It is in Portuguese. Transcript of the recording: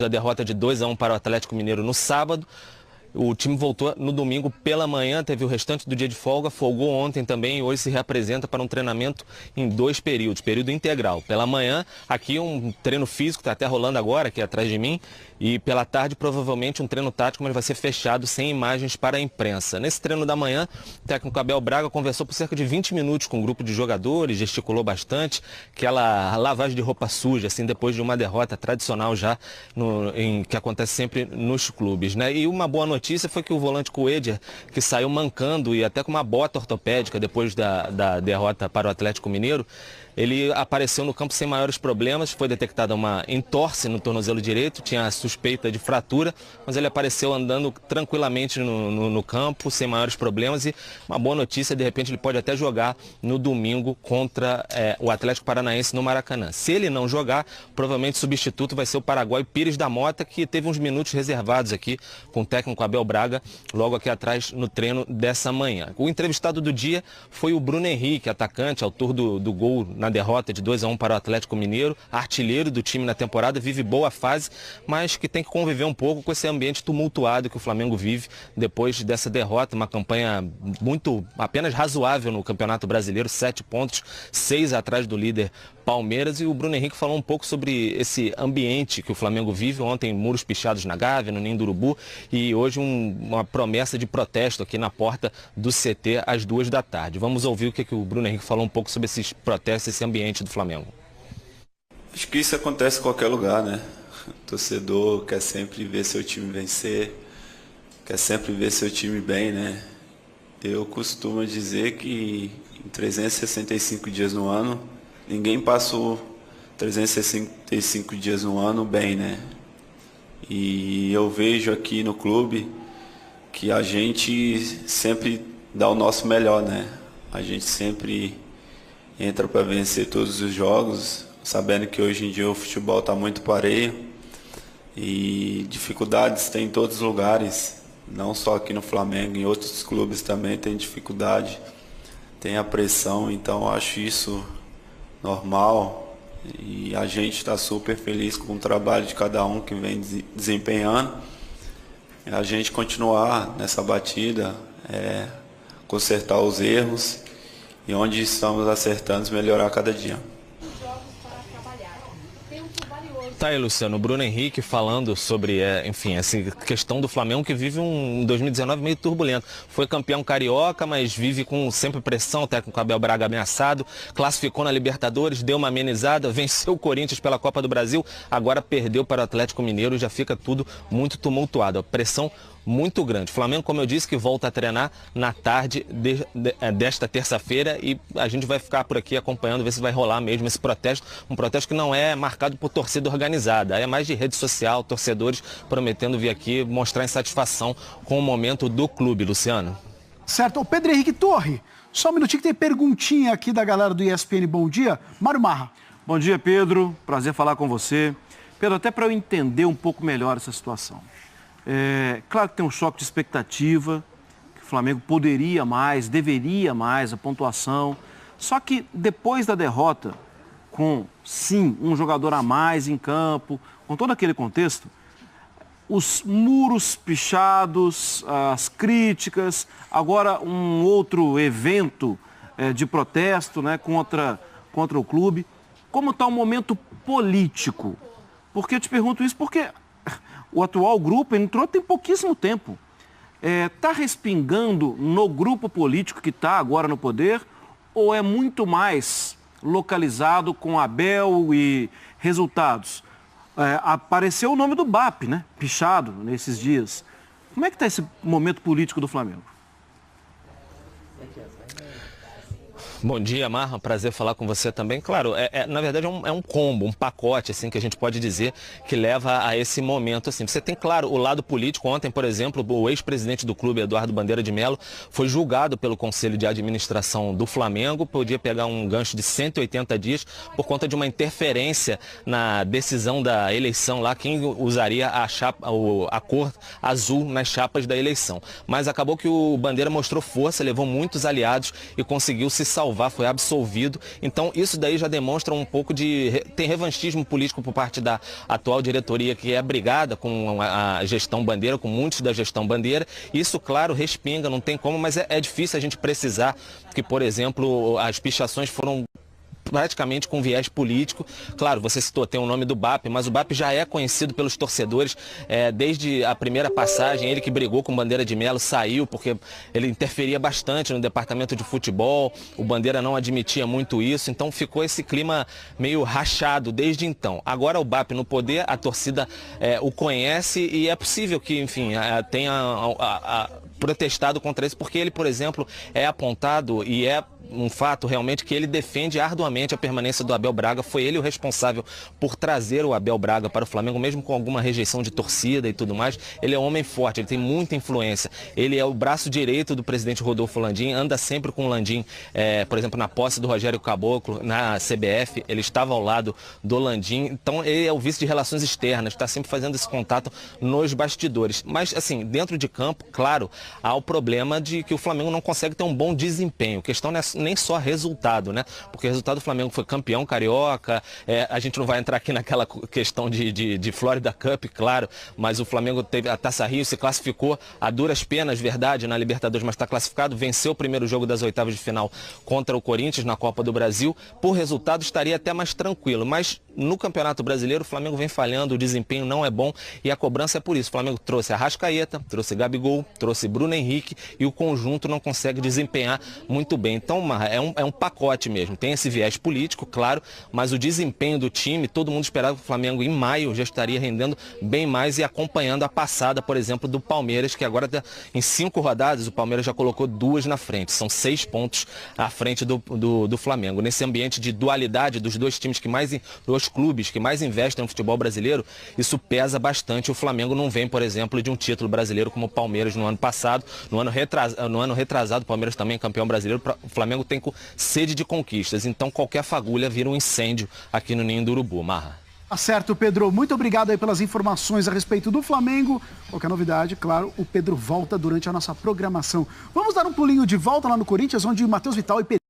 da derrota de 2-1 para o Atlético Mineiro no sábado. O time voltou no domingo pela manhã, teve o restante do dia de folga, folgou ontem também e hoje se reapresenta para um treinamento em 2 períodos, período integral. Pela manhã, aqui um treino físico, está até rolando agora, aqui atrás de mim, e pela tarde provavelmente um treino tático, mas vai ser fechado sem imagens para a imprensa. Nesse treino da manhã, o técnico Abel Braga conversou por cerca de 20 minutos com um grupo de jogadores, gesticulou bastante, aquela lavagem de roupa suja, assim, depois de uma derrota tradicional já, que acontece sempre nos clubes, né? E uma boa notícia foi que o volante Coeder, que saiu mancando e até com uma bota ortopédica depois da derrota para o Atlético Mineiro, ele apareceu no campo sem maiores problemas, foi detectada uma entorse no tornozelo direito, tinha suspeita de fratura, mas ele apareceu andando tranquilamente no campo, sem maiores problemas, e uma boa notícia, de repente ele pode até jogar no domingo contra o Atlético Paranaense no Maracanã. Se ele não jogar, provavelmente o substituto vai ser o paraguaio Pires da Mota, que teve uns minutos reservados aqui com o técnico Abel Braga, logo aqui atrás no treino dessa manhã. O entrevistado do dia foi o Bruno Henrique, atacante, autor do gol na derrota de 2-1 para o Atlético Mineiro, artilheiro do time na temporada, vive boa fase, mas que tem que conviver um pouco com esse ambiente tumultuado que o Flamengo vive depois dessa derrota, uma campanha apenas razoável no Campeonato Brasileiro, 7 pontos, 6 atrás do líder Palmeiras, e o Bruno Henrique falou um pouco sobre esse ambiente que o Flamengo vive. Ontem, muros pichados na Gávea, no Ninho do Urubu, e hoje uma promessa de protesto aqui na porta do CT às 2 da tarde. Vamos ouvir o que o Bruno Henrique falou um pouco sobre esses protestos, esse ambiente do Flamengo. Acho que isso acontece em qualquer lugar, né? O torcedor quer sempre ver seu time vencer, quer sempre ver seu time bem, né? Eu costumo dizer que em 365 dias no ano, ninguém passou 365 dias no ano bem, né? E eu vejo aqui no clube que a gente sempre dá o nosso melhor, né? A gente sempre entra para vencer todos os jogos, sabendo que hoje em dia o futebol está muito pareio e dificuldades tem em todos os lugares, não só aqui no Flamengo, em outros clubes também tem dificuldade, tem a pressão, então eu acho isso normal e a gente está super feliz com o trabalho de cada um que vem desempenhando. A gente continuar nessa batida, consertar os erros e onde estamos acertando, melhorar cada dia. Tá aí, Luciano, o Bruno Henrique falando sobre, enfim, essa questão do Flamengo que vive um 2019 meio turbulento. Foi campeão carioca, mas vive com sempre pressão, o técnico Abel Braga ameaçado, classificou na Libertadores, deu uma amenizada, venceu o Corinthians pela Copa do Brasil, agora perdeu para o Atlético Mineiro, já fica tudo muito tumultuado. A pressão muito grande. O Flamengo, como eu disse, que volta a treinar na tarde desta terça-feira e a gente vai ficar por aqui acompanhando, ver se vai rolar mesmo esse protesto. Um protesto que não é marcado por torcida organizada, é mais de rede social, torcedores prometendo vir aqui mostrar insatisfação com o momento do clube, Luciano. Certo. O Pedro Henrique Torre, só um minutinho que tem perguntinha aqui da galera do ESPN. Bom dia. Mário Marra. Bom dia, Pedro. Prazer falar com você. Pedro, até para eu entender um pouco melhor essa situação. Claro que tem um choque de expectativa, que o Flamengo poderia mais, deveria mais, a pontuação. Só que depois da derrota, com, sim, um jogador a mais em campo, com todo aquele contexto, os muros pichados, as críticas, agora um outro evento de protesto, né, contra o clube. Como está o momento político? Porque eu te pergunto isso porque o atual grupo entrou tem pouquíssimo tempo. Está respingando no grupo político que está agora no poder ou é muito mais localizado com Abel e resultados? Apareceu o nome do BAP, né? Pichado nesses dias. Como é que está esse momento político do Flamengo? Bom dia, Marra. Prazer falar com você também. Claro, na verdade é um combo, um pacote, assim, que a gente pode dizer que leva a esse momento, assim. Você tem, claro, o lado político. Ontem, por exemplo, o ex-presidente do clube, Eduardo Bandeira de Mello, foi julgado pelo Conselho de Administração do Flamengo. Podia pegar um gancho de 180 dias por conta de uma interferência na decisão da eleição lá, quem usaria a cor azul nas chapas da eleição. Mas acabou que o Bandeira mostrou força, levou muitos aliados e conseguiu se salvar provar, foi absolvido. Então isso daí já demonstra um pouco de... tem revanchismo político por parte da atual diretoria, que é brigada com a gestão Bandeira, com muitos da gestão Bandeira. Isso, claro, respinga, não tem como, mas é difícil a gente precisar que, por exemplo, as pichações foram praticamente com viés político. Claro, você citou, tem o nome do BAP, mas o BAP já é conhecido pelos torcedores desde a primeira passagem. Ele que brigou com o Bandeira de Melo, saiu porque ele interferia bastante no departamento de futebol, o Bandeira não admitia muito isso, então ficou esse clima meio rachado desde então. Agora o BAP no poder, a torcida o conhece e é possível que, enfim, tenha protestado contra isso, porque ele, por exemplo, é apontado e é um fato realmente que ele defende arduamente a permanência do Abel Braga. Foi ele o responsável por trazer o Abel Braga para o Flamengo, mesmo com alguma rejeição de torcida e tudo mais. Ele é um homem forte, ele tem muita influência. Ele é o braço direito do presidente Rodolfo Landim, anda sempre com o Landim, por exemplo, na posse do Rogério Caboclo, na CBF, ele estava ao lado do Landim. Então ele é o vice de relações externas, está sempre fazendo esse contato nos bastidores. Mas, assim, dentro de campo, claro, há o problema de que o Flamengo não consegue ter um bom desempenho. A questão não é nem só resultado, né? Porque o resultado do Flamengo foi campeão carioca, a gente não vai entrar aqui naquela questão de Florida Cup, claro, mas o Flamengo teve a Taça Rio, se classificou a duras penas, verdade, na Libertadores, mas está classificado, venceu o primeiro jogo das oitavas de final contra o Corinthians na Copa do Brasil. Por resultado estaria até mais tranquilo, mas no Campeonato Brasileiro o Flamengo vem falhando, o desempenho não é bom e a cobrança é por isso. O Flamengo trouxe Arrascaeta, trouxe Gabigol, trouxe Bruno Henrique e o conjunto não consegue desempenhar muito bem. Então, é um pacote mesmo. Tem esse viés político, claro, mas o desempenho do time, todo mundo esperava que o Flamengo em maio já estaria rendendo bem mais e acompanhando a passada, por exemplo, do Palmeiras, que agora em 5 rodadas o Palmeiras já colocou 2 na frente. São 6 pontos à frente do Flamengo. Nesse ambiente de dualidade dos dois times dos clubes que mais investem no futebol brasileiro, isso pesa bastante. O Flamengo não vem, por exemplo, de um título brasileiro como o Palmeiras no ano passado. No ano retrasado, o Palmeiras também é campeão brasileiro. O Flamengo tem sede de conquistas, então qualquer fagulha vira um incêndio aqui no Ninho do Urubu. Marra. Tá certo, Pedro. Muito obrigado aí pelas informações a respeito do Flamengo. Qualquer novidade, claro, o Pedro volta durante a nossa programação. Vamos dar um pulinho de volta lá no Corinthians, onde o Matheus Vital e